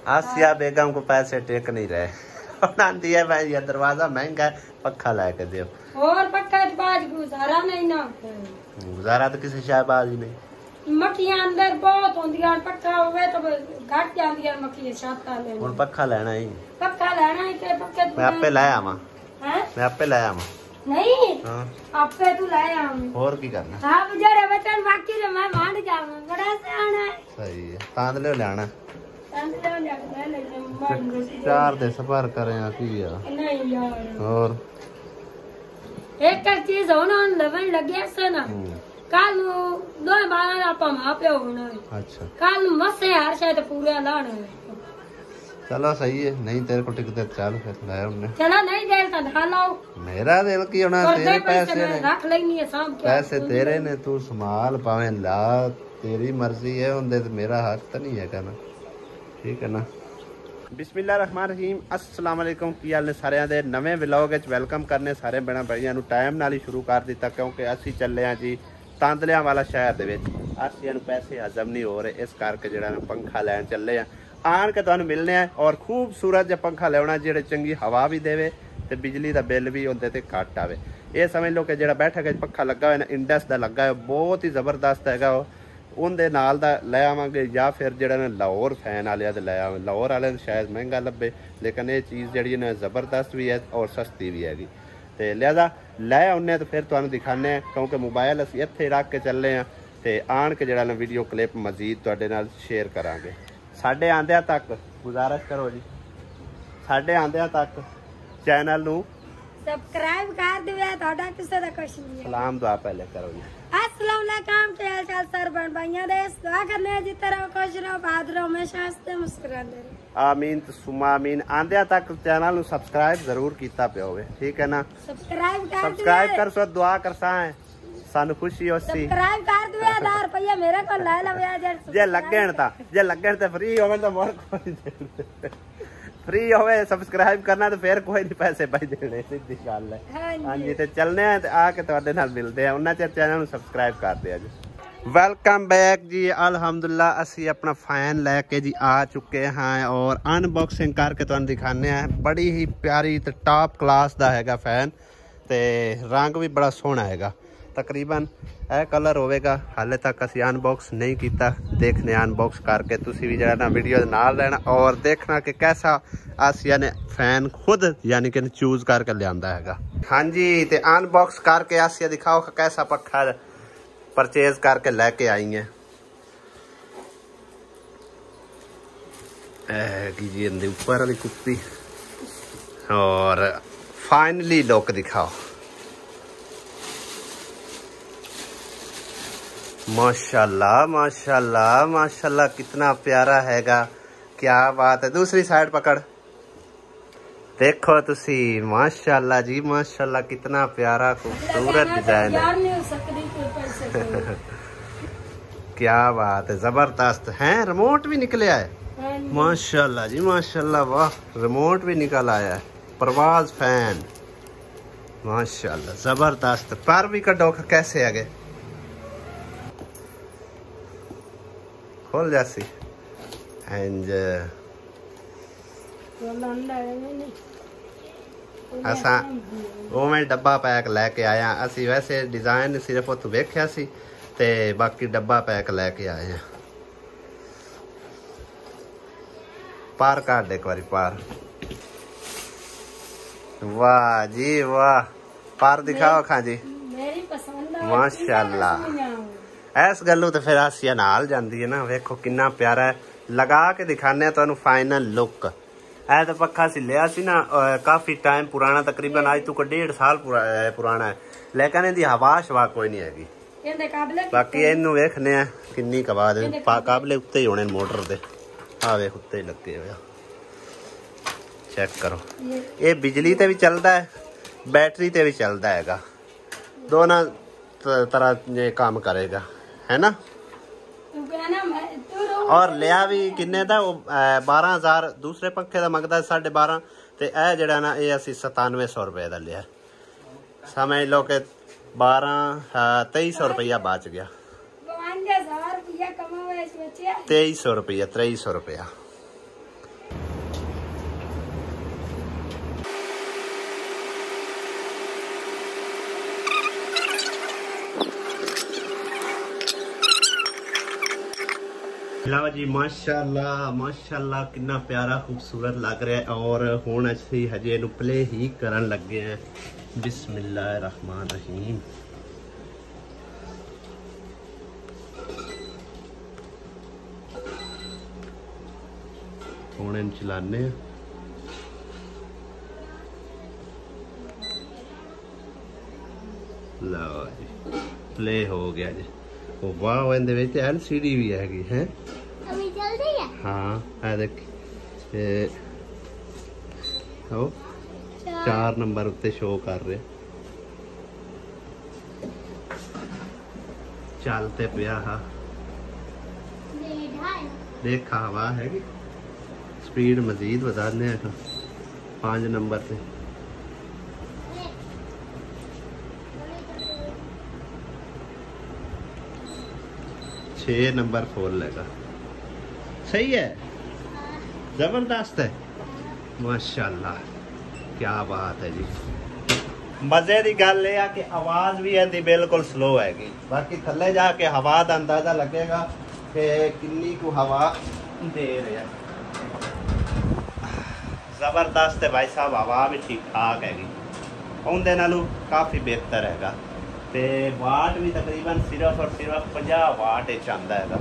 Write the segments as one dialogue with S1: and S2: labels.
S1: आसिया बेगम को पैसे टेक नहीं रहे आंटी है भाई ये दरवाजा महंगा है पक्खा लाके दो
S2: और पक्का बाज गुजारा नहीं ना
S1: गुजारा तो किसी शहबाज ही नहीं
S2: मक्खियां अंदर बहुत होंदियां पक्का होवे तो घट जांदियां मक्खियां छाता ले
S1: हुन पक्खा लेना ही
S2: पक्का लेना ही के पक्के
S1: मैं आपे ले आवा
S2: हैं
S1: मैं आपे ले आवा
S2: नहीं
S1: हां
S2: आपे तू ले आवा
S1: और की करना
S2: हां बेचारे बचन बाकी रे मैं मान जावा बड़ा से आना है
S1: सही है तांदले लेना
S2: तांदले ले
S1: 4 दे सफर करे आ की यार
S2: नहीं यार
S1: और
S2: एक चीज होना लवन लगे से ना कल दो बार आप मापे होना
S1: अच्छा
S2: कल मसे हर शायद पूरा लाना
S1: चलो सही है नहीं तेरे को टिकट चल फिर लाया हमने
S2: चलो नहीं दिल तो ढालाओ
S1: मेरा दिल की होना तेरे पैसे ने
S2: रख लेनी है शाम के
S1: पैसे तेरे ने तू संभाल पावे ला तेरी मर्जी है उनदे ते मेरा हक तो नहीं है कहना ठीक है ना बिस्मिल्लाहिर्रहमानिर्रहीम अस्सलाम वालेकुम की हाल ने सारिਆਂ ਦੇ ਨਵੇਂ ਵਲੌਗ ਵਿੱਚ ਵੈਲਕਮ ਕਰਨੇ ਸਾਰੇ ਬਣਾ ਭਾਈਆਂ ਨੂੰ ਟਾਈਮ ਨਾਲ ਹੀ ਸ਼ੁਰੂ ਕਰ ਦਿੱਤਾ ਕਿਉਂਕਿ ਅਸੀਂ ਚੱਲੇ ਆਂ ਜੀ ਤਾਂਦਲਿਆਂ ਵਾਲਾ ਸ਼ਹਿਰ ਦੇ ਵਿੱਚ ਅਸੀਂ ਨੂੰ ਪੈਸੇ ਹਜ਼ਮ ਨਹੀਂ ਹੋ ਰਹੇ ਇਸ ਕਰਕੇ ਜਿਹੜਾ ਪੰਖਾ ਲੈਣ ਚੱਲੇ ਆਂ ਆਣ ਕੇ ਤੁਹਾਨੂੰ ਮਿਲਨੇ ਆ ਔਰ ਖੂਬਸੂਰਤ ਜਿਹਾ ਪੰਖਾ ਲੈਣਾ ਜਿਹੜੇ ਚੰਗੀ ਹਵਾ ਵੀ ਦੇਵੇ ਤੇ ਬਿਜਲੀ ਦਾ ਬਿੱਲ ਵੀ ਉਹਦੇ ਤੇ ਘੱਟ ਆਵੇ ਇਹ ਸਮਝ ਲਓ ਕਿ ਜਿਹੜਾ ਬੈਠਕ ਵਿੱਚ ਪੱਖਾ ਲੱਗਾ ਹੋਇਆ ਨਾ ਇੰਡਸ ਦਾ ਲੱਗਾ ਹੋਇਆ ਬਹੁਤ ਹੀ ਜ਼ਬਰਦਸਤ ਹੈਗਾ ਉਹ ਉਹਦੇ ਨਾਲ ਦਾ ਲੈ ਆਵਾਂਗੇ ਜਾਂ ਫਿਰ ਜਿਹੜਾ ਨਾ ਲਾਹੌਰ ਫੈਨ ਵਾਲਿਆਂ ਦੇ ਲੈ ਆਵਾਂ ਲਾਹੌਰ ਵਾਲੇ ਨੂੰ ਸ਼ਾਇਦ ਮਹਿੰਗਾ ਲੱਭੇ ਲੇਕਿਨ ਇਹ ਚੀਜ਼ ਜਿਹੜੀ ਨਾ ਜ਼ਬਰਦਸਤ ਵੀ ਹੈ ਔਰ ਸਸਤੀ ਵੀ ਹੈਗੀ ਤੇ ਲਿਹਾਜ਼ਾ ਲੈ ਆਉਂਦੇ ਤਾਂ ਫਿਰ ਤੁਹਾਨੂੰ ਦਿਖਾਉਂਦੇ ਹਾਂ ਕਿਉਂਕਿ ਮੋਬਾਈਲ ਅਸੀਂ ਇੱਥੇ ਰੱਖ ਕੇ ਚੱਲੇ ਹਾਂ ਤੇ ਆਣ ਕੇ ਜਿਹੜਾ ਨਾ ਵੀਡੀਓ ਕਲਿੱਪ ਮਜ਼ੀਦ ਤੁਹਾਡੇ ਨਾਲ ਸ਼ੇਅਰ ਕਰਾਂਗੇ ਸਾਡੇ ਆਂਦਿਆਂ ਤੱਕ ਗੁਜ਼ਾਰਿਸ਼ ਕਰੋ ਜੀ ਸਾਡੇ ਆਂਦਿਆਂ ਤੱਕ ਚੈਨਲ ਨੂੰ
S2: सब्सक्राइब कर दिया ਤੁਹਾਡਾ ਕਿਸੇ ਦਾ ਕੁਛ ਨਹੀਂ
S1: सलाम दुआ पहले करो जी
S2: अस्सलाम वालेकुम क्या हाल चाल सर बन भाइयों देश दुआ करने जी तरह खुश रहो बात रहो हमेशा हंसते मुस्कुराते रहो
S1: आमीन सुमा आमीन आंदिया तक चैनल ਨੂੰ ਸਬਸਕ੍ਰਾਈਬ ਜ਼ਰੂਰ ਕੀਤਾ ਪਿਆ ਹੋਵੇ ਠੀਕ ਹੈ ਨਾ
S2: सब्सक्राइब
S1: ਕਰ ਸੋ ਦੁਆ ਕਰਸਾਂ ਸਾਨੂੰ ਖੁਸ਼ੀ ਹੋਸੀ
S2: सब्सक्राइब कर दिया 1000 रुपया मेरे को ले लवे
S1: ਜੇ ਲੱਗਣ ਤਾਂ ਫ੍ਰੀ ਹੋਵੇ ਤਾਂ ਮੋਰ ਕੋਈ फ्री होवे सब्सक्राइब करना तो फिर कोई नहीं पैसे भाई देने सीधी गल है हां जी ते चलने हैं ते आके तुहाडे नाल मिलदे हैं उन्ना चेर चैनल नु सब्सक्राइब कर दिया जी वेलकम बैक जी अल्हम्दुलिल्लाह असी अपना फैन लेके जी आ चुके हैं और अनबॉक्सिंग करके तुहानू दिखाने हैं बड़ी ही प्यारी ते टॉप क्लास दा हैगा फैन ते रंग भी बड़ा सोहना हैगा तकरीबन यह कलर होगा हाले तक असी अनबॉक्स नहीं किया देखने अनबॉक्स करके तुसी भी जरा वीडियो नाल रहना और देखना कि कैसा आसिया ने फैन खुद यानी कि चूज करके लिया है हाँ जी तो अनबॉक्स करके आसिया दिखाओ कैसा पक्खा परचेज करके लेके आई है जी ऊपर वाली कुप्पी और फाइनली लुक दिखाओ माशाल्लाह माशाल्लाह माशाल्लाह कितना प्यारा हैगा क्या बात है दूसरी साइड पकड़ देखो तुसी माशाल्लाह जी माशाल्लाह कितना प्यारा खूबसूरत डिजाइन है क्या बात है जबरदस्त है रिमोट भी निकले आए माशाल्लाह जी माशाल्लाह वाह रिमोट भी निकल आया है परवाज फैन माशाल्लाह जबरदस्त पर भी कटो कैसे आगे खोल जासी एंड असा मैं डब्बा पैक लैके आया असी वैसे डिजाइन सिर्फ उत्थों वेख्या सी ते बाकी डब्बा पैक लैके आए हैं पार काट एक बारी पार वाह जी वाह पार दिखाओ खां जी माशाल्लाह इस गलों तो फिर आसिया नाल जाती है ना वेखो कितना प्यारा है लगा के दिखाने तो फाइनल लुक है तो पक्खा सी लिया सी ना काफी टाइम पुराना तकरीबन आज तक 1.5 साल पुराना है लेकिन इहदी हवा शवा कोई नहीं हैगी बाकी इनू वेखने किन्नी कबाद काबले उत्ते ही होने मोटर दे आ वेख उत्ते ही लगे हुए चेक करो ये बिजली ते भी चलता है बैटरी ते भी चलता हैगा दोनों तरह ये काम करेगा है ना और लिया भी किन्ने दा 12,000 दूसरे पंखे का मंगता 12.5 ते ए जड़ा ना ये असी 9700 रुपए का लिया समझ लो कि 2300 रुपया बच गया 2300 रुपया 2300 रुपया ਲਓ ਜੀ ਮਾਸ਼ਾਅੱਲਾ ਮਾਸ਼ਾਅੱਲਾ ਕਿੰਨਾ ਪਿਆਰਾ ਖੂਬਸੂਰਤ ਲੱਗ ਰਿਹਾ ਹੈ। ਔਰ ਹੁਣ ਅਸੀਂ ਹਜੇ ਇਹਨੂੰ ਪਲੇ ਹੀ ਕਰਨ ਲੱਗੇ ਹਾਂ। ਬਿਸਮਿल्लाह रहमान रहीम। ਹੁਣ ਇਹਨੂੰ ਚਲਾਨੇ ਆ। ਲਓ ਜੀ ਪਲੇ ਹੋ ਗਿਆ ਜੀ। ਉਹ ਵਾਹ ਇਹਦੇ ਵਿੱਚ LCD ਵੀ ਹੈਗੀ ਹੈ।
S2: ਅਭੀ ਚੱਲ ਰਹੀ ਹੈ।
S1: ਹਾਂ ਇਹ ਦੇਖ ਤੇ ਉਹ 4 ਨੰਬਰ ਉੱਤੇ ਸ਼ੋ ਕਰ ਰਿਹਾ। ਚੱਲ ਤੇ ਪਿਆ ਹਾ देखा हवा हैगी। स्पीड मजीद बताने 5 नंबर से 6 नंबर खोल लेगा। सही है जबरदस्त है माशाल्लाह क्या बात है जी। मजे की गल है कि आवाज भी है बिल्कुल स्लो हैगी। बाकी थले जाके हवा का अंदाजा लगेगा कि किन्नी को हवा दे रहा। जबरदस्त है भाई साहब। हवा भी ठीक ठाक हैगी उनके नालों काफ़ी बेहतर हैगा। ते वाट भी तकरीबन सिर्फ और सिर्फ 50 वाट आता है।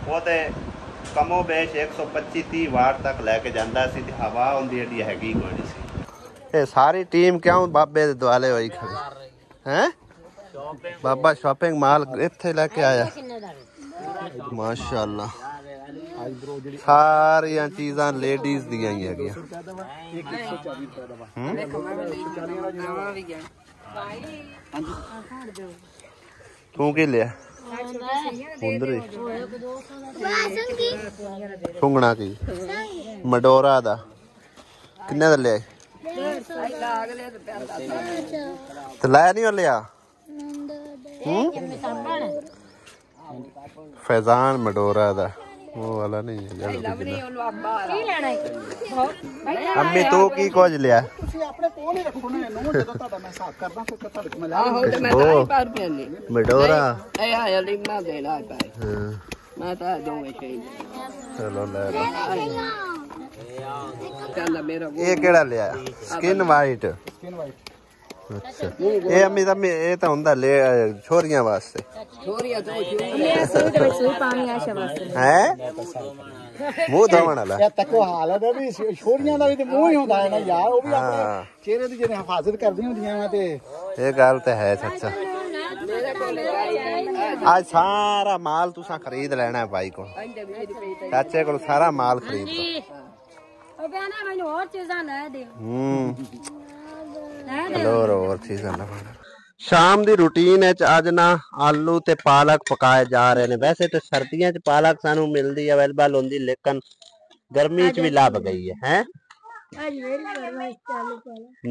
S1: वो तो कमो बेश 125-30 वाट तक लैके जाता सी। हवा उनकी एडी हैगी कोई नहीं सी। ये सारी टीम क्यों बाबे दे दुआले होई खड़ी हैं? बाबा शॉपिंग माल इत्थे लेके आया माशाअल्लाह। सारिया चीज़ां लेडीज दियां ही है। तू की लिया सुंगना की मडोरा दा किन्ने दा लिया ते लाया नहीं लिया। फैजान मडोरा दा वो वाला नहीं है। अम्मी तू की कुछ लिया मडोरा चलो ये केड़ा लिया स्किन वाइट। अच्छा ये अम्मी तम्मी ये तो हुंदा ले छोरियां वास्ते है मुंह धोवण वाला ये तको हाल है भी छोरियां दा भी ते मुंह ही हुंदा है ना यार। वो भी अपने चेहरे दी जेने हिफाजत करदी हुंदियां वा ते ये गल ते है चाचा। आज सारा माल तुसा खरीद लेना है भाई को चाचे को सारा माल खरीद लो। मैनू और चीज़ां ला दे और चीज़ां ला। शाम दी रूटीन अज ना आलू ते पालक पकाए जा रहे ने। वैसे तो सर्दियां च पालक सानू मिलदी अवेलेबल होंदी लेकिन गर्मी च भी लभ गई है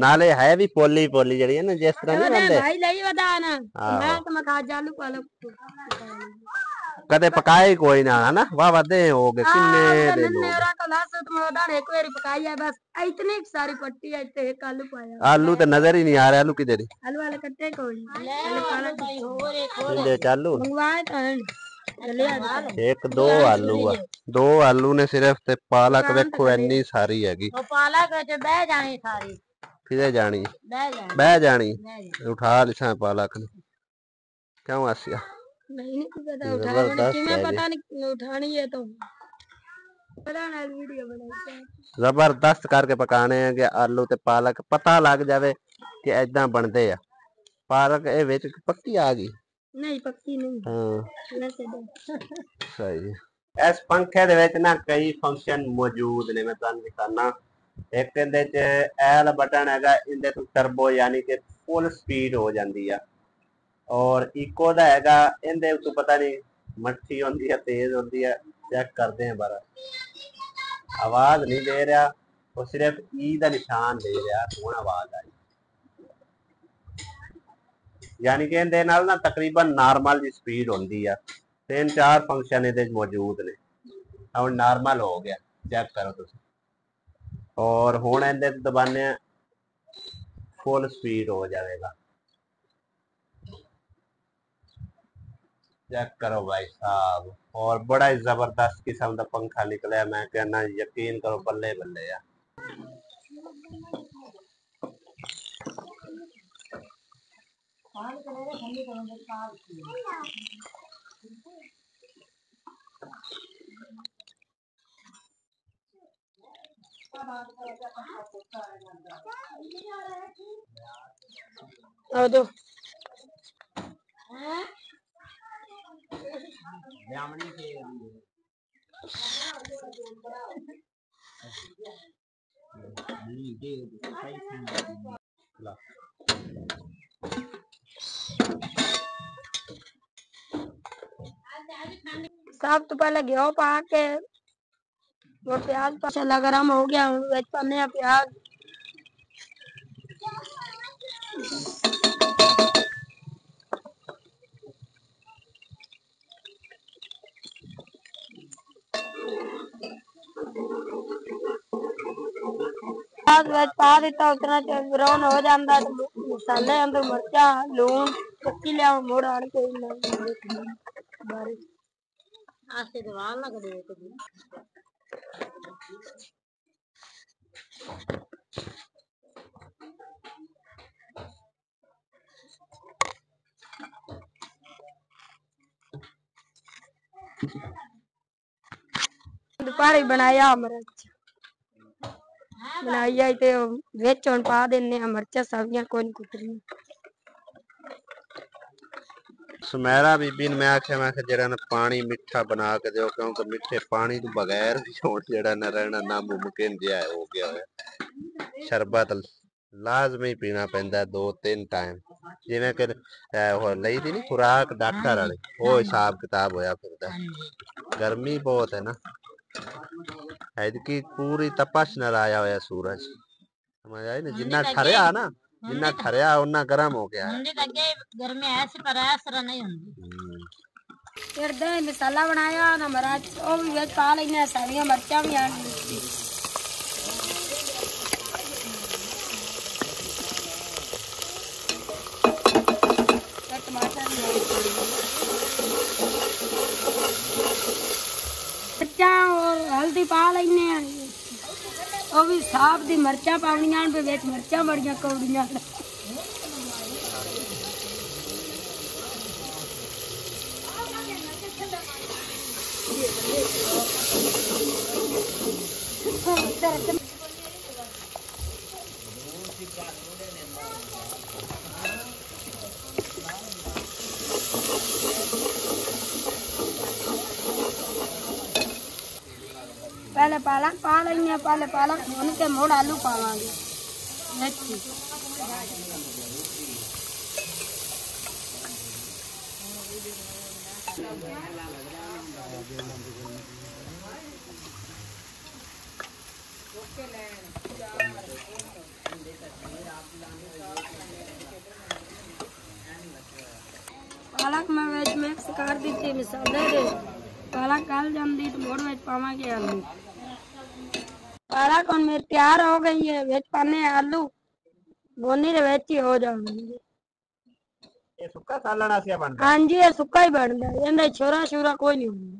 S1: नाले है भी पोली पोली जड़ी है ना जिस तरह नहीं बनदे भाई लई वदा ना मैं तो मखा आलू पालक कदे पकाए कोई ना है ना वाह वादे हो गए किन्ने दे मेरा तो लास्ट तो मोदा एक बार पकाई है बस इतनी सारी पट्टी है ते एक आलू पाया। आलू तो नजर ही नहीं आ रहा। आलू किधर है आलू वाले कट्टे कोई आलू पालक और एक ले चालू मंगवाए तो एक दो आलू है। 2 आलू ने सिर्फ ते पालक देखो इतनी सारी हैगी। वो पालक च बह जानी सारी किधर जानी बह जानी उठा लिसा पालक क्यों आसिया नहीं पता उठा कि मैं पता नहीं उठानी है तो वीडियो बनाई जबरदस्त करके पकाने हैं कि आलू ते पालक पता लग जावे कि ऐदा बनते हैं। पालक ए विच पक्की आ गई नहीं पक्की नहीं हाँ सही। इस पंखे दे विच ना कई फंक्शन मौजूद ने मैं तुहानू दिखाना। एक इहदे च एल बटन हैगा इहदे तो टर्बो यानी कि फुल स्पीड हो जाती है और इको दा हैगा इहदे तो पता नहीं मट्ठी होंदी है तेज होंदी है चेक करते हैं बारा। आवाज नहीं दे रहा वो सिर्फ ई दा निशान दे रहा हुण आवाज आई यानी कि इहदे नाल ना तकरीबन नॉर्मल जी स्पीड होंदी है। 3-4 फंक्शन इहदे मौजूद ने हुण नॉर्मल हो गया चेक करो तुसीं और हुण इहदे दबाने फुल स्पीड हो जाएगा। चेक करो भाई साहब, और बड़ा ही जबरदस्त किस्म का पंखा निकला। मैं कहना यकीन करो, बल्ले बल्ले यार।
S2: दो साहब तो पहले घ्यो पा के वो प्याज मसाला गरम हो गया, पन्ने प्याज पा दिता, उतना ब्राउन हो जाता तो मसाले अंदर मिर्चा लून चक्की लिया मोड़ आड़ के दोपहर बनाया मिर्च बनाई आई ते विच हुण पा देने मिर्चा सब्जियां कोई कुतरी
S1: सुमेरा बीबी ने मैं आख्या मैं जरा ना पानी मिठा बना के दो, क्योंकि मिठे पानी तो बगैर जरा ना रहना नामुमकिन जिहा हो गया है। शरबत लाजमी पीना पैंदा 2-3 टाइम, जिवें कि लई दी नहीं खुराक डॉक्टर वाली, वो हिसाब किताब होया फिरदा। गर्मी बहुत है ना, ऐदकी पूरी तपश नाल आया होया सूरज, समझ आई ना। जिन्ना ठरिया ना, जिन्ना ठरिया उन्ना गर्म हो गया।
S2: गर्मी ऐसी पर असर नहीं हुंदी। फिर दे मसाला बनाया ना मिर्च ओ भी विच पा लेने, सारियां मिर्चां भी आ मिर्चा और हल्दी पा लेने, ओ भी साफ दी मिर्चा पावनियां पे विच मिर्चा बड़ियां कौड़ियां पहले पालक पा लेंगे, पहले पालक भून के मोड़ आलू पावांगे। पालक में वेज मिक्स कर दी थी मसाले दे, पालक गल जाती तो मोड़ वेज पावांगे आलू। पालक मेरी तैयार हो गई है, वेज पाने आलू बोनी दे वेच ही हो जाएंगे।
S1: ये सुक्का सालन आसिया बनदा?
S2: हां जी, ये सुक्का ही बनदा है, इंदे छोरा शूरा कोई नहीं हुंदा।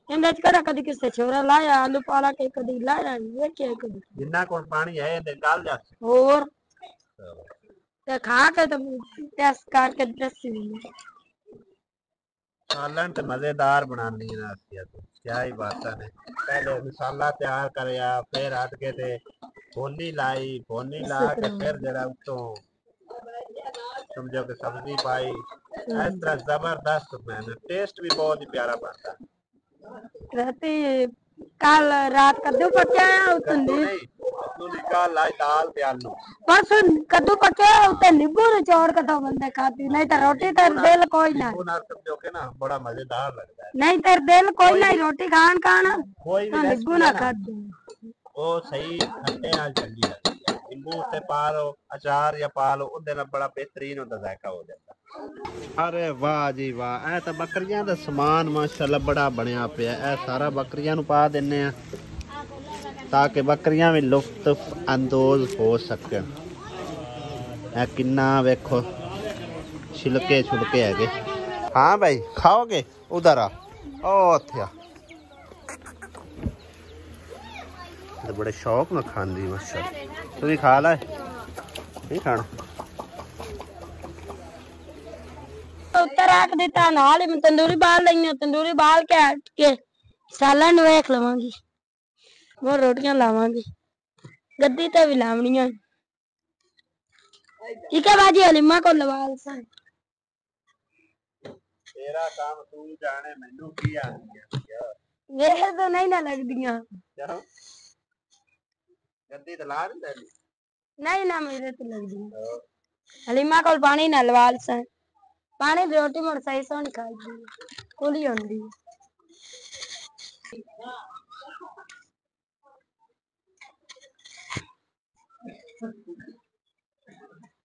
S2: इंदे करा कदी किसे छोरा लाया आलू पालक के कदी लाया नहीं, के कदी
S1: जिन्ना कोल पानी है इंदे गल जाते
S2: और ते खा के तो टेस्ट करके दसी
S1: सालन तो मजेदार बनानी है आसिया, तो क्या ही बात है। पहले मसाला तैयार करया, फिर हट के ते भोनी लाई, भोनी ला के फिर जरा उतो समझो कि सब्जी पाई, इस तरह जबरदस्त बना, टेस्ट भी बहुत ही प्यारा बनता।
S2: रहती कल रात कद्दू पकाया
S1: कल लाई दाल ते आलू,
S2: बस कद्दू पकाया उते नींबू निचोड़ के तो बंदे खाती, नहीं तो रोटी तेरे दिल कोई ना
S1: समझो के ना बड़ा मजेदार लगता है।
S2: नहीं तेरे दिल कोई ना रोटी खान खाना
S1: कोई भी
S2: नींबू ना खा
S1: वो सही खट्टे नाल चंगी लगती है। नींबू ते पा लो, अचार या पा लो, उहदे नाल बड़ा बेहतरीन होता जायका हो जाता। अरे वाह जी वाह, ए तो बकरियां दा समान माशाल्लाह बड़ा बनया पिया। ए सारा बकरियां नूं पा दिन्ने आ ताकि बकरियां भी लुत्फ अंदोज हो सकन। ए किन्ना वेखो छिलके छुलके हैगे, हाँ भाई खाओगे उधर आ ओ थे तो बड़े शौक में खांदी मच्छर तू भी खा ला नहीं खाना
S2: उत्तर रख दिता नाल मैं तंदूरी बाल लेनी तंदूरी बाल के हट के सालन वेख लवांगी वो रोटियां लावांगी गद्दी ते भी लावनियां ठीक है बाजी हलीमा को लवाल सा
S1: तेरा काम तू जाने मैनू की आंदी है
S2: मेरे तो नहीं ना लगदियां
S1: गद्दी तो ला दे
S2: नहीं ना मेरे तो लगदी हलीमा को पानी ना लवाल सा पानी रोटी मोर सही सो नहीं खाई कुली होंदी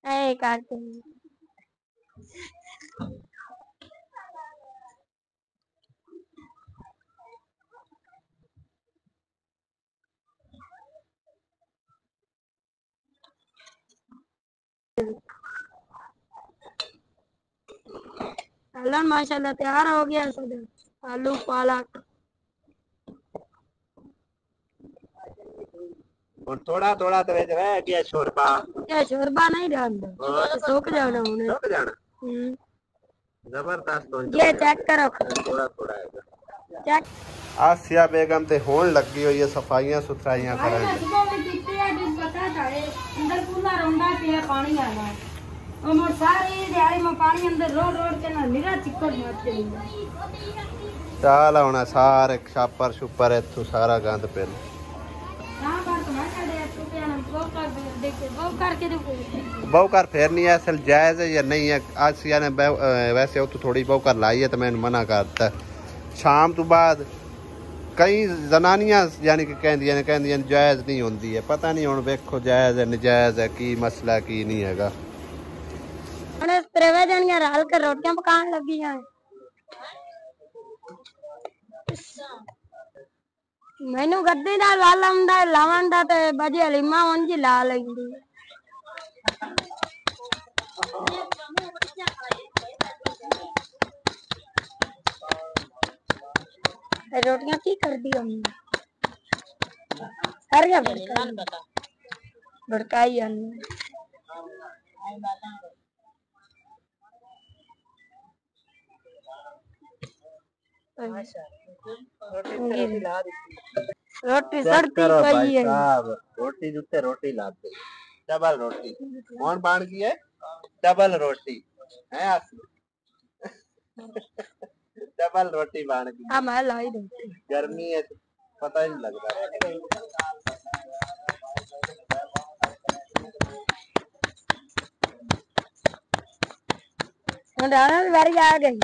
S2: ए काटे सालन माशाल्लाह तैयार हो गया सब आलू पालक
S1: और थोड़ा थोड़ा तो वेच रह गया शोरबा
S2: क्या शोरबा नहीं डालना सूख जाना उन्हें
S1: सूख जाना जबरदस्त
S2: ये चेक करो
S1: थोड़ा थोड़ा है
S2: चेक
S1: आसिया बेगम ते होन लगी हुई है सफाइयां सुथराइयां करन
S2: अंदर पूरा रोंडा पे पानी आना और मोर सारी दिहाड़ी में पानी अंदर रोड रोड के ना निरा चिक्कड़ मारते
S1: चाल होना सारे छापर छुपर इथू सारा गंद पे बहु कर फिर नहीं है असल जायज है या नहीं है आसिया ने वैसे वो तो थोड़ी बहु कर लाई है तो मैंने मना करता शाम तो बाद कई जनानियां यानी कि कहंदियां जायज नहीं होंदी है पता नहीं हुण वेखो जायज है नजायज है की मसला की नहीं हैगा
S2: त्रेवे जनियां रल के रोटियां पकान लगी हैं मैनू गद्दी दा लालंदा लावंदा ते बाजी हलीमा उंजी ला लेंदी रोटियां की कर दी हमने हर क्या भड़काई हमने रोटी सड़ती पई है
S1: रोटी जुते रोटी लाते डबल रोटी कौन बाण की है डबल रोटी है डबल रोटी बाण की
S2: हां मैं लाई दे
S1: गर्मी है पता ही नहीं लगता
S2: मुंडाना बारी आ गई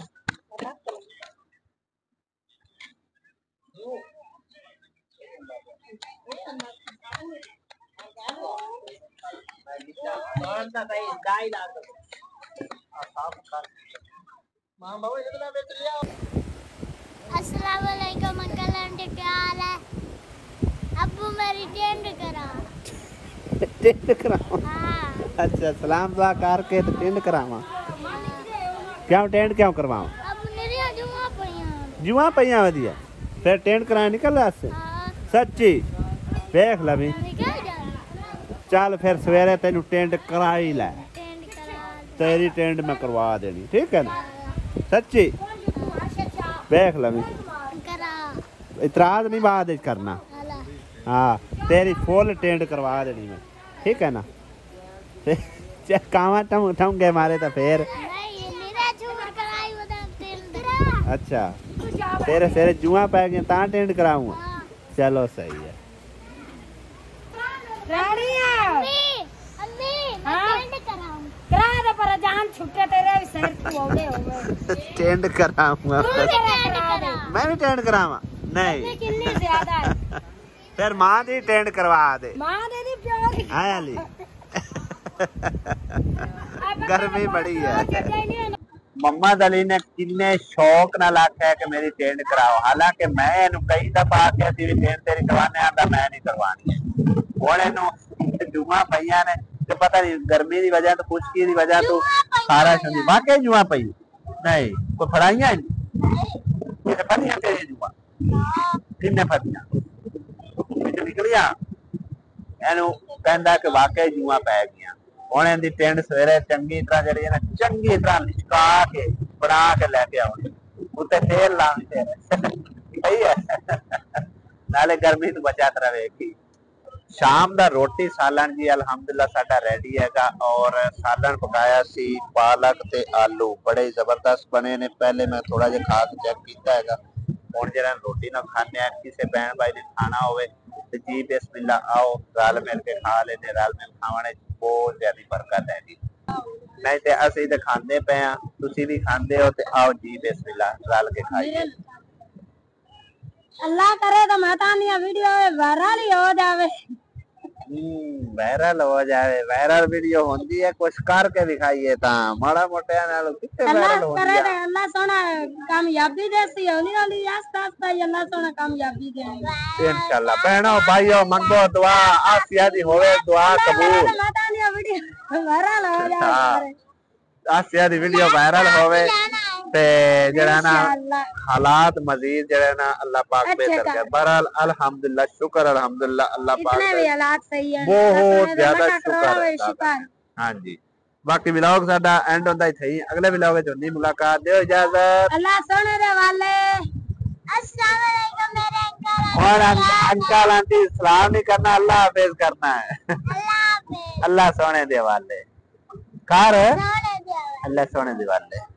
S3: अस्सलाम वालेकुम अंकल आंटी क्या हाल है अब्बू मेरी टेंट करा हाँ
S1: अच्छा सलाम दुआ करके तो टेंट करावा क्यों टेंट क्यों करवावा
S3: अब मेरी
S1: जुआ पईयां वधिया फिर टेंट कराने निकल वास्ते सच्ची देख ला भी चल फिर सवेरे तेनू टेंट करा ही लै तेरी टेंट मैं करवा देनी ठीक है ना सच्ची देख ला भी इतराज नहीं बाद करना हाँ तेरी फुल टेंट करवा देनी मैं ठीक है ना कावा ठूंगे मारे तो फिर अच्छा तेरे सिरे जुआ पै गई ता टेंट कराऊंगा चलो सही है टेंट कराऊंगा मैं भी टेंट करावा नहीं फिर मां दी टेंट करवा दे आली गर्मी बड़ी है मोहम्मद अली ने किन्ने शौक नाल आख्या कि मेरी टेंट कराओ हालांकि मैं इन्हू कई दफा आख्या सी टेंट तेरी करवाने आंदा मैं नहीं करवानी हुण इन्हू जुआ पईयां ने ते पता नहीं गर्मी दी वजह तो खुशकी दी वजह तो खारिश हुंदी वाकई जुआ पई नहीं कोई फड़ाइया फटिया तेरे जुआ किन्ने फटिया निकलिया एनू कहंदा कि वाकई जुआ पै गया हुण इहदी टिंड सवेरे चंगी तरह जिहड़ी है ना चंगी तरह लिचका के बना के लैके आउणी उत्ते तेल लाउणी सही है नाले गर्मी तो बचत रवेगी शाम दा रोटी सालन जी अलहमदुलिल्लाह साडा रेडी हैगा और सालन पकाया सी पालक ते आलू बड़े जबरदस्त बने ने पहले मैं थोड़ा जिहा खा के चेक कीता हैगा हुण जेहड़ा रोटी ना खाने आ किसी बहन भाई ने खाना होवे ते जी बिस्मिल्लाह आओ रल मिल के खा लेने रल मिल खाने बहुत ज्यादा बरकत है जी नहीं ते असीं ते खांदे पे आ तुसीं भी खांदे हो ते आओ जी बिस्मिल्लाह रल के खाइए
S2: अल्लाह करे तो मातानिया वीडियो वायरल ही हो जावे
S1: वायरल हो जाए वायरल वीडियो होंदी है कुछ करके दिखाइए ता माड़ा मोटा नाल कितने वायरल हो
S2: करे ते अल्लाह सोना कामयाबी देसी हौली हौली आस्ता आस्ता अल्लाह सोना कामयाबी देगा
S1: इंशाल्लाह बहनों भाइयों मंगो दुआ आसिया दी होवे दुआ कबूल
S2: मातानिया वीडियो वायरल हो जाए
S1: आसिया दी वीडियो वायरल होवे ते जड़ा ना हालात मजीद जड़ा ना अल्लाह पाक बेहतर करे बहरहाल अल्हम्दुलिल्लाह शुक्र अल्हम्दुलिल्लाह अल्लाह पाक
S2: इतने भी हालात सही है
S1: बहुत ज्यादा शुक्र हां जी बाकी व्लॉग साडा एंड होंदा ही थई अगले व्लॉग विच होंदी मुलाकात दियो इजाजत
S2: अल्लाह सोने दे वाले
S3: अस्सलाम वालेकुम मेरे
S1: और अंकल आंटी सलाम नहीं करना अल्लाह हाफिज करना है
S3: अल्लाह हाफिज
S1: अल्लाह सोने दे वाले कार
S3: सोने दे
S1: अल्लाह सोने दे वाले